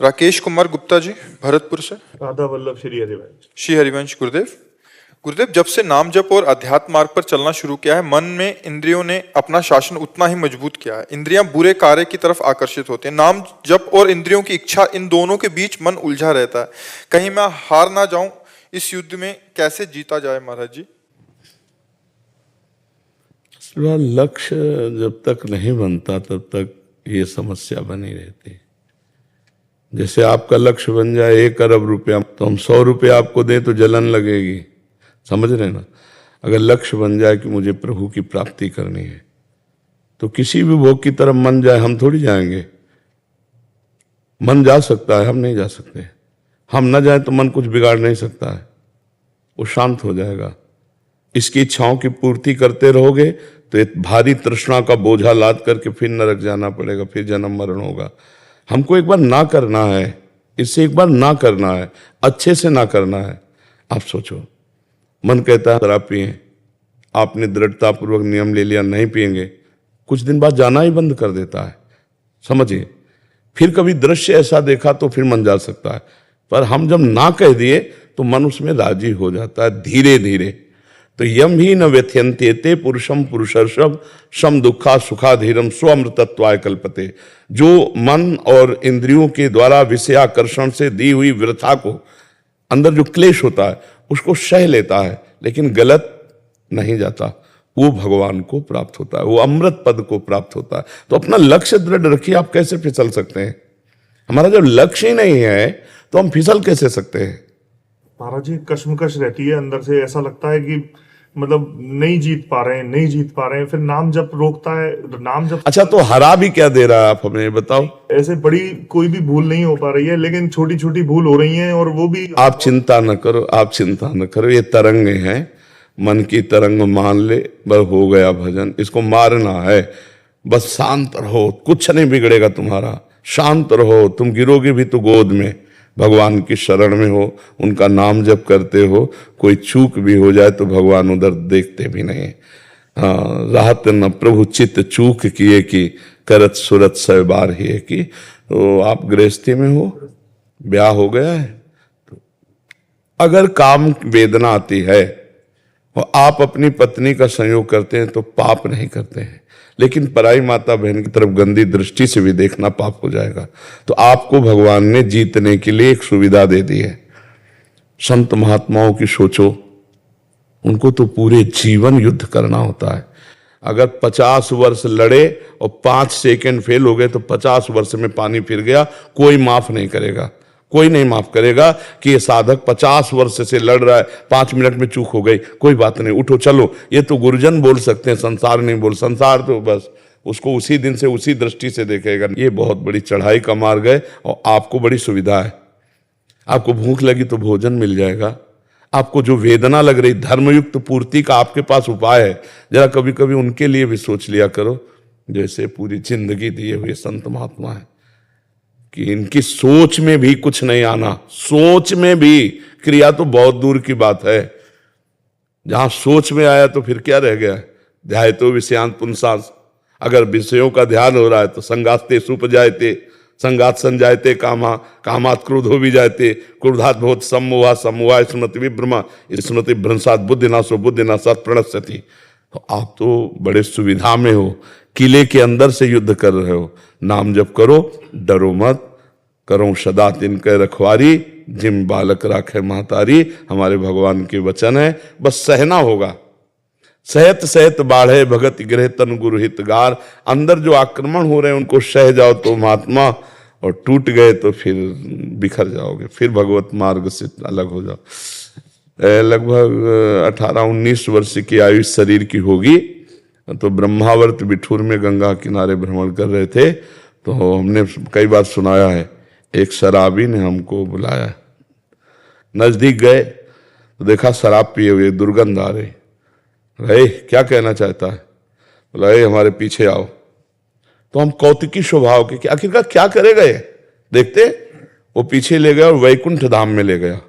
राकेश कुमार गुप्ता जी, भरतपुर से। राधा वल्लभ श्री हरिवंश। श्री हरिवंश गुरुदेव। गुरुदेव, जब से नाम जप और अध्यात्म मार्ग पर चलना शुरू किया है, मन में इंद्रियों ने अपना शासन उतना ही मजबूत किया है। इंद्रियां बुरे कार्य की तरफ आकर्षित होती हैं। नाम जप और इंद्रियों की इच्छा, इन दोनों के बीच मन उलझा रहता है। कहीं मैं हार ना जाऊं, इस युद्ध में कैसे जीता जाए महाराज जी? लक्ष्य जब तक नहीं बनता तब तक ये समस्या बनी रहती है। जैसे आपका लक्ष्य बन जाए 1 अरब रुपया, तो हम 100 रुपया आपको दें तो जलन लगेगी, समझ रहे ना। अगर लक्ष्य बन जाए कि मुझे प्रभु की प्राप्ति करनी है, तो किसी भी भोग की तरफ मन जाए, हम थोड़ी जाएंगे। मन जा सकता है, हम नहीं जा सकते। हम न जाए तो मन कुछ बिगाड़ नहीं सकता है, वो शांत हो जाएगा। इसकी इच्छाओं की पूर्ति करते रहोगे तो एक भारी तृष्णा का बोझा लाद करके फिर नरक जाना पड़ेगा, फिर जन्म मरण होगा। हमको एक बार ना करना है, इससे एक बार ना करना है, अच्छे से ना करना है। आप सोचो, मन कहता है शराब पिए, आपने दृढ़तापूर्वक नियम ले लिया नहीं पिएंगे, कुछ दिन बाद जाना ही बंद कर देता है, समझिए। फिर कभी दृश्य ऐसा देखा तो फिर मन जा सकता है, पर हम जब ना कह दिए तो मन उसमें राजी हो जाता है धीरे धीरे। तो यम ही न व्यथ्यन्त्येते पुरुषम पुरुषर्षभ सम दुखा सुखाधीरम स्वमृतत्वाय कल्पते। जो मन और इंद्रियों के द्वारा विषयाकर्षण से दी हुई वृथा को, अंदर जो क्लेश होता है उसको सह लेता है, लेकिन गलत नहीं जाता, वो भगवान को प्राप्त होता है, वो अमृत पद को प्राप्त होता है। तो अपना लक्ष्य दृढ़ रखिए। आप कैसे फिसल सकते हैं? हमारा जब लक्ष्य ही नहीं है तो हम फिसल कैसे सकते हैं? महाराज जी, कश्मकश रहती है अंदर से, ऐसा लगता है कि मतलब नहीं जीत पा रहे हैं, नहीं जीत पा रहे हैं। फिर नाम जप रोकता है, नाम जप। अच्छा, तो हरा भी क्या दे रहा है आप हमें बताओ। ऐसे बड़ी कोई भी भूल नहीं हो पा रही है, लेकिन छोटी छोटी भूल हो रही हैं, और वो भी। आप चिंता न करो, आप चिंता न करो। ये तरंगे हैं, मन की तरंग मान ले, बस हो गया भजन। इसको मारना है, बस शांत रहो, कुछ नहीं बिगड़ेगा तुम्हारा। शांत रहो, तुम गिरोगे भी तो गोद में, भगवान की शरण में हो, उनका नाम जप करते हो। कोई चूक भी हो जाए तो भगवान उधर देखते भी नहीं। हाँ, राहत न प्रभु चित्त चूक किए कि करत सुरत सै बार ही की। तो आप गृहस्थी में हो, ब्याह हो गया है, तो अगर काम वेदना आती है और आप अपनी पत्नी का संयोग करते हैं तो पाप नहीं करते हैं, लेकिन पराई माता बहन की तरफ गंदी दृष्टि से भी देखना पाप हो जाएगा। तो आपको भगवान ने जीतने के लिए एक सुविधा दे दी है। संत महात्माओं की सोचो, उनको तो पूरे जीवन युद्ध करना होता है। अगर 50 वर्ष लड़े और 5 सेकंड फेल हो गए तो 50 वर्ष में पानी फिर गया, कोई माफ नहीं करेगा। कोई नहीं माफ करेगा कि ये साधक 50 वर्ष से लड़ रहा है, 5 मिनट में चूक हो गई, कोई बात नहीं, उठो चलो। ये तो गुरुजन बोल सकते हैं, संसार नहीं बोल। संसार तो बस उसको उसी दिन से उसी दृष्टि से देखेगा। ये बहुत बड़ी चढ़ाई का मार्ग है और आपको बड़ी सुविधा है। आपको भूख लगी तो भोजन मिल जाएगा। आपको जो वेदना लग रही, धर्मयुक्त पूर्ति का आपके पास उपाय है। जरा कभी कभी उनके लिए भी सोच लिया करो, जैसे पूरी जिंदगी दिए हुए संत महात्मा है, कि इनकी सोच में भी कुछ नहीं आना। सोच में भी, क्रिया तो बहुत दूर की बात है। जहां सोच में आया तो फिर क्या रह गया? ध्याय तो विषयांत पुंसांस। अगर विषयों का ध्यान हो रहा है तो संगास्ते सुपजायते, संगात संजायते कामा, कामात क्रोधो भी जायते, क्रोधात बहुत सम्मोहा, सम्मोहा स्मृति विभ्रमा, स्मृति भ्रंशात बुद्धिनाशो, बुद्धिनाशात प्रणश्यति। तो आप तो बड़े सुविधा में हो, किले के अंदर से युद्ध कर रहे हो। नाम जप करो, डरो मत, करो सदा तिनके रखवारी, जिम बालक राखे महतारी। हमारे भगवान के वचन है, बस सहना होगा। सहत सहत बाढ़े भगत गृह तन गुरु हितगार। अंदर जो आक्रमण हो रहे हैं उनको सह जाओ तो महात्मा, और टूट गए तो फिर बिखर जाओगे, फिर भगवत मार्ग से अलग हो जाओ। लगभग 18-19 वर्ष की आयु शरीर की होगी, तो ब्रह्मावर्त बिठूर में गंगा किनारे भ्रमण कर रहे थे। तो हमने कई बार सुनाया है, एक शराबी ने हमको बुलाया, नजदीक गए तो देखा शराब पिए हुए, दुर्गंध आ रही। भाई क्या कहना चाहता है? बोला हमारे पीछे आओ। तो हम कौतुकी स्वभाव के, आखिरकार क्या करेगा ये, देखते। वो पीछे ले गया और वैकुंठ धाम में ले गया,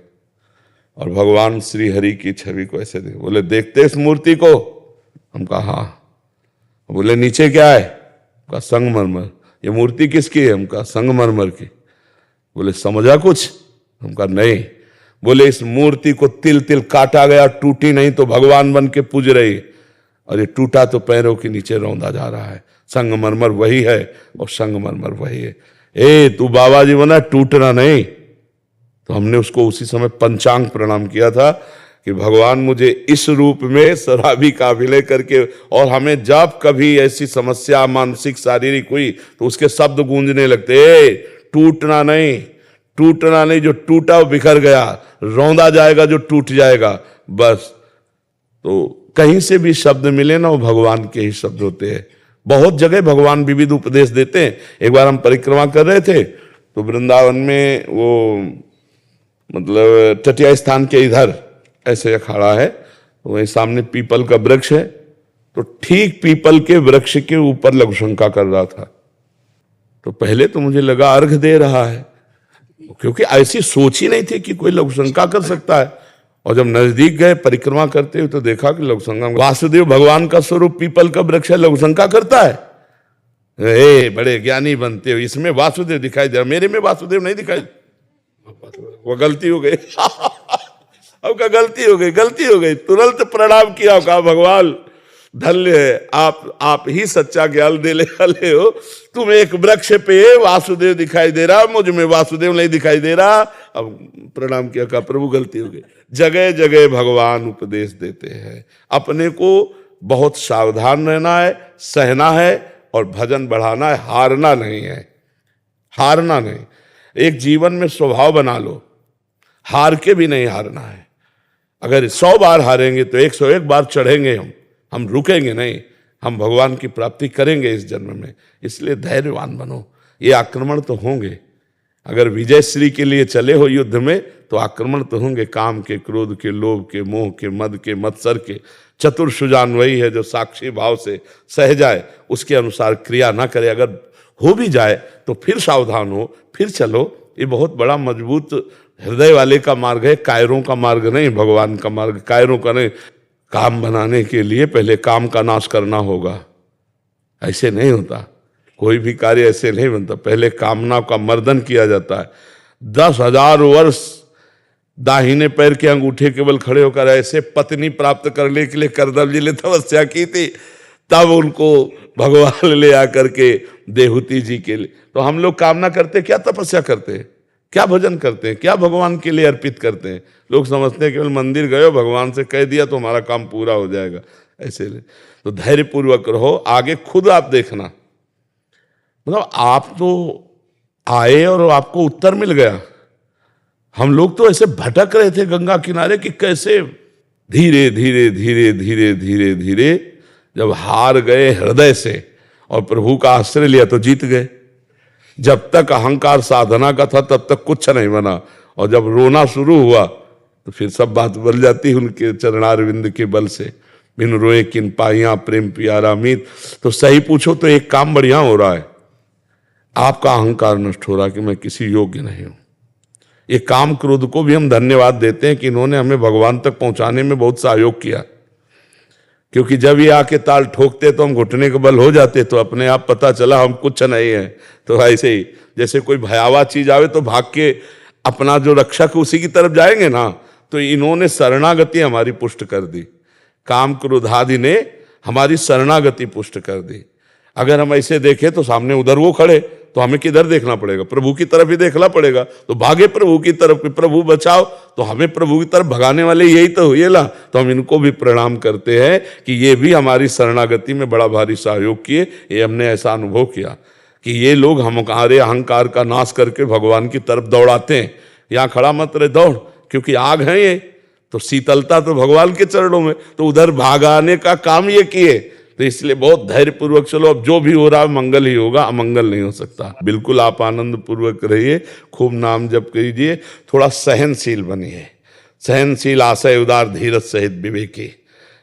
और भगवान श्री हरि की छवि को ऐसे देख। बोले देखते इस मूर्ति को? हम कहा हाँ। बोले नीचे क्या है? कहा संगमरमर। ये मूर्ति किसकी है? हम कहा संगमरमर की। बोले समझा कुछ? हम कहा नहीं। बोले इस मूर्ति को तिल तिल काटा गया, टूटी नहीं तो भगवान बन के पूज रही, और ये टूटा तो पैरों के नीचे रौंदा जा रहा है। संगमरमर वही है और संगमरमर वही है। ए तू बाबा जी बना, टूटना नहीं। तो हमने उसको उसी समय पंचांग प्रणाम किया था कि भगवान मुझे इस रूप में शराबी काबिले करके, और हमें जब कभी ऐसी समस्या मानसिक शारीरिक हुई तो उसके शब्द गूंजने लगते, ए टूटना नहीं, टूटना नहीं, जो टूटा वो बिखर गया, रौंदा जाएगा जो टूट जाएगा बस। तो कहीं से भी शब्द मिले ना, वो भगवान के ही शब्द होते हैं। बहुत जगह भगवान विविध उपदेश देते हैं। एक बार हम परिक्रमा कर रहे थे तो वृंदावन में वो मतलब तटिया स्थान के इधर ऐसे अखाड़ा है, तो वहीं सामने पीपल का वृक्ष है, तो ठीक पीपल के वृक्ष के ऊपर लघु शंका कर रहा था। तो पहले तो मुझे लगा अर्घ दे रहा है, क्योंकि ऐसी सोच ही नहीं थी कि कोई लघु शंका कर सकता है। और जब नजदीक गए परिक्रमा करते हुए तो देखा कि लघु शंका, वासुदेव भगवान का स्वरूप पीपल का वृक्ष है, लघु शंका करता है। ए बड़े ज्ञानी बनते हो, इसमें वासुदेव दिखाई दे रहा, मेरे में वासुदेव नहीं दिखाई। वो गलती हो गई अब का गलती हो गई, गलती हो गई। तुरंत प्रणाम किया, कहा भगवान धन्य है आप ही सच्चा ज्ञान देने वाले हो। तुम एक वृक्ष पे वासुदेव दिखाई दे रहा, मुझ में वासुदेव नहीं दिखाई दे रहा। अब प्रणाम किया, कहा प्रभु गलती हो गई। जगह जगह भगवान उपदेश देते हैं। अपने को बहुत सावधान रहना है, सहना है और भजन बढ़ाना है, हारना नहीं है, हारना नहीं। एक जीवन में स्वभाव बना लो, हार के भी नहीं हारना है। अगर 100 बार हारेंगे तो 101 बार चढ़ेंगे हम रुकेंगे नहीं, हम भगवान की प्राप्ति करेंगे इस जन्म में। इसलिए धैर्यवान बनो। ये आक्रमण तो होंगे, अगर विजय श्री के लिए चले हो युद्ध में तो आक्रमण तो होंगे, काम के, क्रोध के, लोभ के, मोह के, मद के, मत्सर के। चतुर सुजान वही है जो साक्षी भाव से सह जाए, उसके अनुसार क्रिया ना करे। अगर हो भी जाए तो फिर सावधान हो, फिर चलो। ये बहुत बड़ा मजबूत हृदय वाले का मार्ग है, कायरों का मार्ग नहीं, भगवान का मार्ग कायरों का नहीं। काम बनाने के लिए पहले काम का नाश करना होगा, ऐसे नहीं होता। कोई भी कार्य ऐसे नहीं बनता, पहले कामना का मर्दन किया जाता है। 10,000 वर्ष दाहिने पैर के अंगूठे केवल खड़े होकर ऐसे पत्नी प्राप्त करने के लिए करदम जी ने तपस्या की थी, तब उनको भगवान ले आकर के देहूती जी के लिए। तो हम लोग कामना करते, क्या तपस्या करते हैं, क्या भजन करते हैं, क्या भगवान के लिए अर्पित करते हैं। लोग समझते हैं केवल मंदिर गए हो, भगवान से कह दिया तो हमारा काम पूरा हो जाएगा, ऐसे ले। तो धैर्यपूर्वक रहो, आगे खुद आप देखना। मतलब आप तो आए और आपको उत्तर मिल गया। हम लोग तो ऐसे भटक रहे थे गंगा किनारे कि कैसे धीरे धीरे धीरे धीरे धीरे धीरे जब हार गए हृदय से और प्रभु का आश्रय लिया तो जीत गए। जब तक अहंकार साधना का था तब तक कुछ नहीं बना, और जब रोना शुरू हुआ तो फिर सब बात बदल जाती उनके चरणारविंद के बल से। बिन रोए किन पाइया प्रेम प्यारा मीत। तो सही पूछो तो एक काम बढ़िया हो रहा है, आपका अहंकार नष्ट हो रहा है कि मैं किसी योग्य नहीं हूं। ये काम क्रोध को भी हम धन्यवाद देते हैं कि इन्होंने हमें भगवान तक पहुंचाने में बहुत सहयोग किया, क्योंकि जब ये आके ताल ठोकते तो हम घुटने के बल हो जाते, तो अपने आप पता चला हम कुछ नहीं है। तो ऐसे ही जैसे कोई भयावह चीज आवे तो भाग के अपना जो रक्षक उसी की तरफ जाएंगे ना, तो इन्होंने शरणागति हमारी पुष्ट कर दी। काम क्रोधादि ने हमारी शरणागति पुष्ट कर दी। अगर हम ऐसे देखें तो सामने उधर वो खड़े, तो हमें किधर देखना पड़ेगा, प्रभु की तरफ ही देखना पड़ेगा। तो भागे प्रभु की तरफ, प्रभु बचाओ, तो हमें प्रभु की तरफ भगाने वाले यही तो हुए ला। तो हम इनको भी प्रणाम करते हैं कि ये भी हमारी शरणागति में बड़ा भारी सहयोग किए। ये हमने ऐसा अनुभव किया कि ये लोग हमारे अहंकार का नाश करके भगवान की तरफ दौड़ाते हैं। यहाँ खड़ा मत रहे, दौड़, क्योंकि आग है ये, तो शीतलता तो भगवान के चरणों में, तो उधर भागाने का काम ये किए। तो इसलिए बहुत धैर्यपूर्वक चलो, अब जो भी हो रहा है मंगल ही होगा, अमंगल नहीं हो सकता। बिल्कुल आप आनंद पूर्वक रहिए, खूब नाम जप कीजिए, थोड़ा सहनशील बनिए। सहनशील आशय उदार धीरज सहित विवेकी,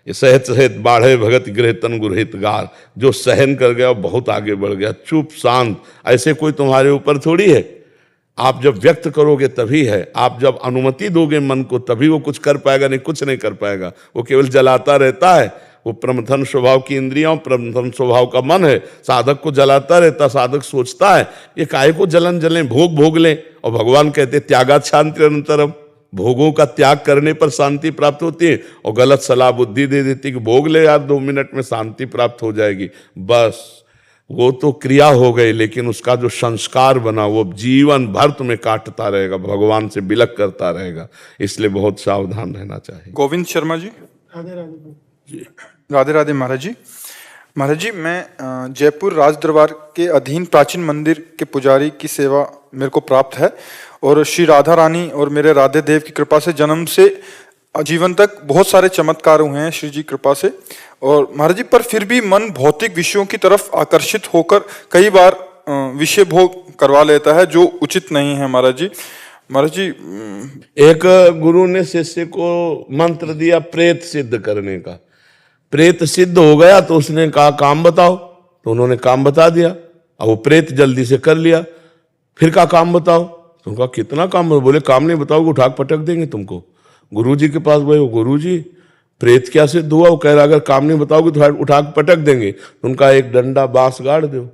ये सहत सहित बाढ़े भगत गृह तन गुरहित गार। जो सहन कर गया वो बहुत आगे बढ़ गया। चुप शांत, ऐसे कोई तुम्हारे ऊपर थोड़ी है। आप जब व्यक्त करोगे तभी है, आप जब अनुमति दोगे मन को तभी वो कुछ कर पाएगा, नहीं कुछ नहीं कर पाएगा। वो केवल जलाता रहता है, वो प्रमथन स्वभाव की इंद्रियां, प्रमथन स्वभाव का मन है। साधक को जलाता रहता, साधक सोचता है ये काहे को जलन जलें, भोग भोग लें। और भगवान कहते त्यागात शांति अनंतरम, भोगों का त्याग करने पर शांति प्राप्त होती है। और गलत सलाह बुद्धि दे देती कि भोग ले यार 2 मिनट में शांति प्राप्त हो जाएगी। बस वो तो क्रिया हो गई, लेकिन उसका जो संस्कार बना वो जीवन भर तुम्हें काटता रहेगा, भगवान से बिलक करता रहेगा। इसलिए बहुत सावधान रहना चाहिए। गोविंद शर्मा जी। राधे राधे महाराज जी। महाराज जी, मैं जयपुर राज दरबार के अधीन प्राचीन मंदिर के पुजारी की सेवा मेरे को प्राप्त है, और श्री राधा रानी और मेरे राधे देव की कृपा से जन्म से जीवन तक बहुत सारे चमत्कार हुए हैं श्री जी कृपा से। और महाराज जी, पर फिर भी मन भौतिक विषयों की तरफ आकर्षित होकर कई बार विषय भोग करवा लेता है, जो उचित नहीं है महाराज जी। महाराज जी, एक गुरु ने शिष्य को मंत्र दिया प्रेत सिद्ध करने का। प्रेत सिद्ध हो गया तो उसने कहा काम बताओ, तो उन्होंने काम बता दिया। अब वो प्रेत जल्दी से कर लिया। फिर कहा काम बताओ, तो कहा कितना काम? बोले काम नहीं बताओगे उठा के पटक देंगे तुमको। गुरुजी के पास गए, गुरुजी प्रेत क्या सिद्ध हुआ? वो कह रहा अगर काम नहीं बताओगे तो उठा के पटक देंगे। तो उनका एक डंडा बांस गाड़ दो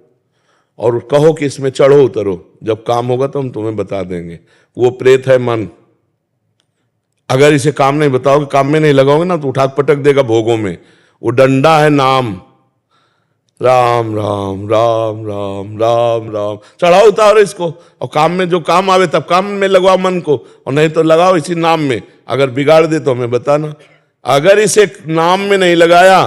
और कहो कि इसमें चढ़ो उतरो, जब काम होगा तो हम तुम्हें बता देंगे। वो प्रेत है मन, अगर इसे काम नहीं बताओगे, काम में नहीं लगाओगे ना तो उठा के पटक देगा भोगों में। वो डंडा है नाम, राम राम राम राम राम राम, चढ़ाओ उतारो इसको। और काम में जो काम आवे तब काम में लगवाओ मन को, और नहीं तो लगाओ इसी नाम में। अगर बिगाड़ दे तो हमें बताना। अगर इसे नाम में नहीं लगाया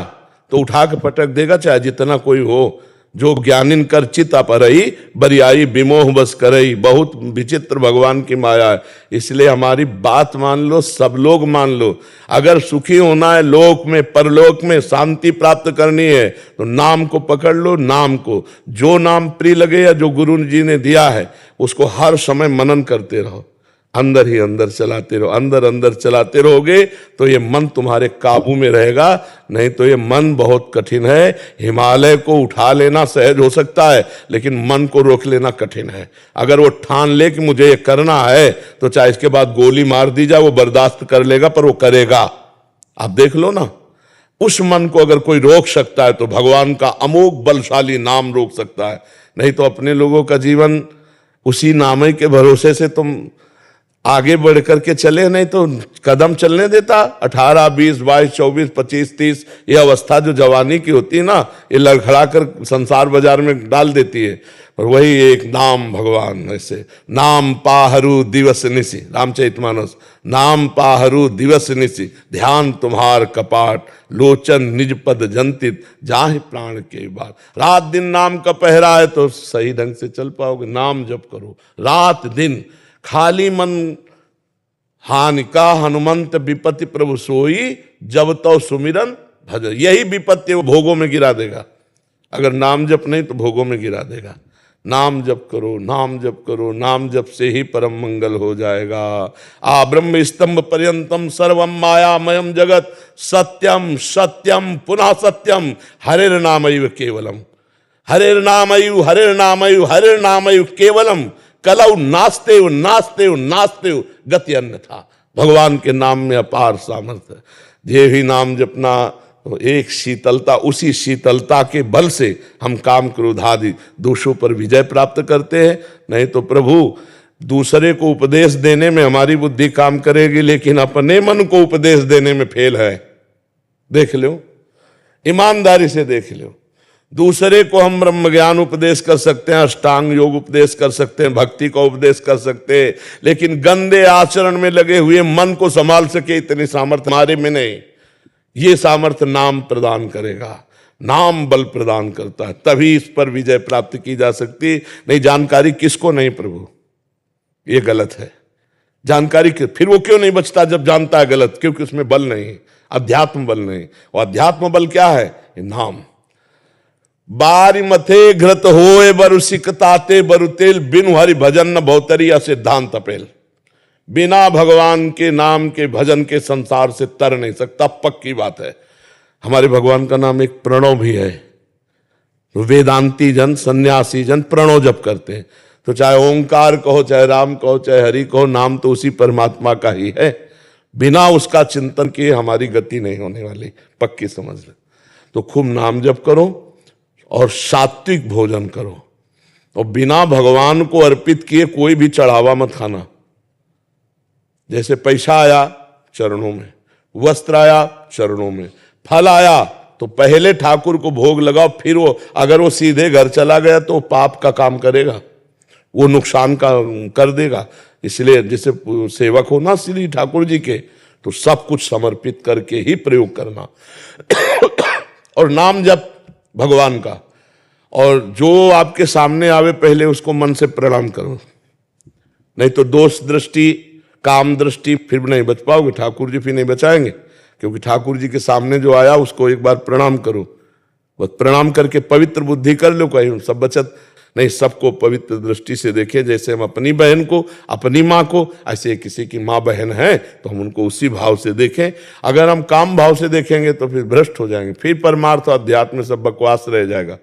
तो उठा के पटक देगा, चाहे जितना कोई हो। जो ज्ञानिन कर चित अपरई बरियाई विमोह बस करई। बहुत विचित्र भगवान की माया है। इसलिए हमारी बात मान लो, सब लोग मान लो। अगर सुखी होना है लोक में, परलोक में शांति प्राप्त करनी है तो नाम को पकड़ लो। नाम को जो नाम प्रिय लगे या जो गुरु जी ने दिया है उसको हर समय मनन करते रहो, अंदर ही अंदर चलाते रहो। अंदर अंदर चलाते रहोगे तो ये मन तुम्हारे काबू में रहेगा। नहीं तो ये मन बहुत कठिन है। हिमालय को उठा लेना सहज हो सकता है, लेकिन मन को रोक लेना कठिन है। अगर वो ठान ले कि मुझे ये करना है तो चाहे इसके बाद गोली मार दी जाए वो बर्दाश्त कर लेगा, पर वो करेगा। आप देख लो ना, उस मन को अगर कोई रोक सकता है तो भगवान का अमोघ बलशाली नाम रोक सकता है। नहीं तो अपने लोगों का जीवन उसी नाम के भरोसे से तुम आगे बढ़ करके चले, नहीं तो कदम चलने देता। 18, 20, 22, 24, 25, 30 ये अवस्था जो जवानी की होती है ना, ये लड़खड़ा कर संसार बाजार में डाल देती है। और वही एक नाम भगवान, ऐसे नाम पाहरू दिवस निसी, रामचरितमानस। नाम पाहरू दिवस निसी, ध्यान तुम्हार कपाट, लोचन निज पद जंतित, जाहि प्राण के बात। रात दिन नाम का पहरा है तो सही ढंग से चल पाओगे। नाम जप करो रात दिन। खाली मन हानि का हनुमंत विपत्ति प्रभु सोई, जब तो सुमिरन भजन। यही विपत्ति वो भोगों में गिरा देगा। अगर नाम जप नहीं तो भोगों में गिरा देगा। नाम जप करो, नाम जप करो। नाम जप से ही परम मंगल हो जाएगा। आ ब्रह्म स्तंभ पर्यंतम सर्वम मायामयम जगत, सत्यम सत्यम पुनः सत्यम, हरेर नामैव केवलम। हरेर नामैव, हरेर नामैव, हरेर नामैव केवलम, कलौ नास्ते हो नास्ते हो नास्ते हो गति अन्यथा। भगवान के नाम में अपार सामर्थ्य है। ये ही नाम जपना तो एक शीतलता, उसी शीतलता के बल से हम काम क्रोध आदि दोषों पर विजय प्राप्त करते हैं। नहीं तो प्रभु दूसरे को उपदेश देने में हमारी बुद्धि काम करेगी, लेकिन अपने मन को उपदेश देने में फेल है। देख लो, ईमानदारी से देख लो। दूसरे को हम ब्रह्म ज्ञान उपदेश कर सकते हैं, अष्टांग योग उपदेश कर सकते हैं, भक्ति का उपदेश कर सकते हैं, लेकिन गंदे आचरण में लगे हुए मन को संभाल सके इतनी सामर्थ्य हमारे में नहीं। ये सामर्थ्य नाम प्रदान करेगा। नाम बल प्रदान करता है, तभी इस पर विजय प्राप्त की जा सकती। नहीं जानकारी किसको नहीं प्रभु, ये गलत है। जानकारी फिर वो क्यों नहीं बचता जब जानता है गलत? क्योंकि उसमें बल नहीं, अध्यात्म बल नहीं। और अध्यात्म बल क्या है? नाम। बारी मथे घृत होए बरु सिकताते बरु तेल, बिनु हरि भजन न भौतरिया सिद्धांत अपेल। बिना भगवान के नाम के भजन के संसार से तर नहीं सकता, पक्की बात है। हमारे भगवान का नाम एक प्रणव भी है। वेदांती जन, सन्यासी जन प्रणव जप करते हैं। तो चाहे ओंकार कहो, चाहे राम कहो, चाहे हरि कहो, नाम तो उसी परमात्मा का ही है। बिना उसका चिंतन किए हमारी गति नहीं होने वाली, पक्की समझ लो। तो खूब नाम जप करो और सात्विक भोजन करो, और बिना भगवान को अर्पित किए कोई भी चढ़ावा मत खाना। जैसे पैसा आया चरणों में, वस्त्र आया चरणों में, फल आया तो पहले ठाकुर को भोग लगाओ, फिर वो अगर वो सीधे घर चला गया तो पाप का काम करेगा, वो नुकसान का कर देगा। इसलिए जैसे सेवक हो ना श्री ठाकुर जी के, तो सब कुछ समर्पित करके ही प्रयोग करना और नाम जप भगवान का, और जो आपके सामने आवे पहले उसको मन से प्रणाम करो, नहीं तो दोष दृष्टि काम दृष्टि फिर नहीं बच पाओगे, ठाकुर जी फिर नहीं बचाएंगे। क्योंकि ठाकुर जी के सामने जो आया उसको एक बार प्रणाम करो, बस प्रणाम करके पवित्र बुद्धि कर लो, कहीं सब बचत नहीं, सबको पवित्र दृष्टि से देखें। जैसे हम अपनी बहन को, अपनी माँ को, ऐसे किसी की माँ बहन है तो हम उनको उसी भाव से देखें। अगर हम काम भाव से देखेंगे तो फिर भ्रष्ट हो जाएंगे, फिर परमार्थ अध्यात्म सब बकवास रह जाएगा।